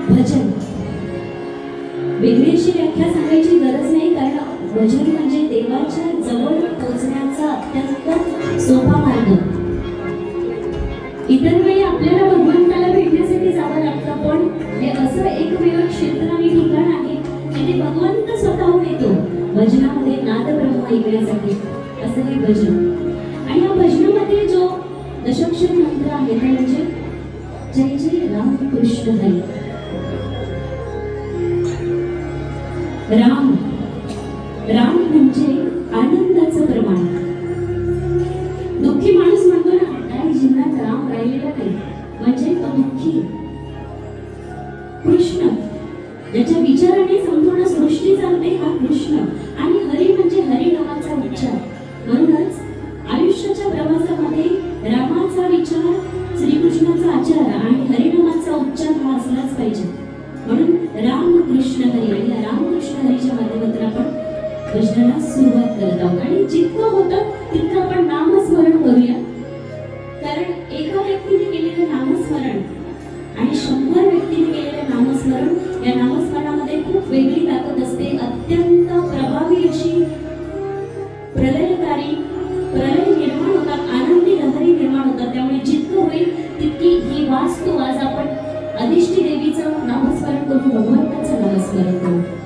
भजन वेगळी अशी व्याख्या सांगायची गरज नाही, कारण भजन म्हणजे देवाच्या जवळ पोहोचण्याचा अत्यंत सोपा मार्ग. इतर वेळी आपल्याला भगवंताला भेटण्यासाठी जावं लागतं, पण हे असं एकमेव क्षेत्र आणि ठिकाण आहे जिथे भगवंत स्वतःहून येतो भजनामध्ये नाद ब्रह्म ऐकण्यासाठी. असं हे भजन. आणि या भजनामध्ये जो दशाक्षरी मंत्र आहे तो म्हणजे जय जय राम कृष्ण हरी. राम राम म्हणजे आनंदाचं प्रमाण. दुःखी माणूस म्हणतो ना, काही जीवनात राम राहिलेला नाही म्हणजे तो दुःखी. कृष्ण ज्याच्या विचाराने संपूर्ण सृष्टी चालते हा कृष्ण. आणि हरी म्हणजे हरी नामाचा उच्चार. म्हणूनच आयुष्याच्या प्रवासामध्ये रामाचा विचार, श्रीकृष्णाचा आचार आणि हरिनामाचा उच्चार हा असलाच पाहिजे. म्हणून राम कृष्ण हरी. आणि या रामकृष्ण हरीच्या माध्यमातून आपण भजनाला सुरुवात करत आहोत. आणि जितकं होतं तितकं आपण नामस्मरण करूया, कारण एका व्यक्तीने केलेलं नामस्मरण आणि 100 व्यक्तीने केलेलं नामस्मरण, या नामस्मरणामध्ये खूप वेगळी ताकद असते. अत्यंत प्रभावी अशी प्रलयकारी प्रलय निर्माण होतात, आनंदी लहरी निर्माण होतात. त्यामुळे जितकं होईल तितकी ही वास्तू आज आपण अधिष्ठी देवीचं नामस्मरण करू, भगवंताचं नामस्मरण करू.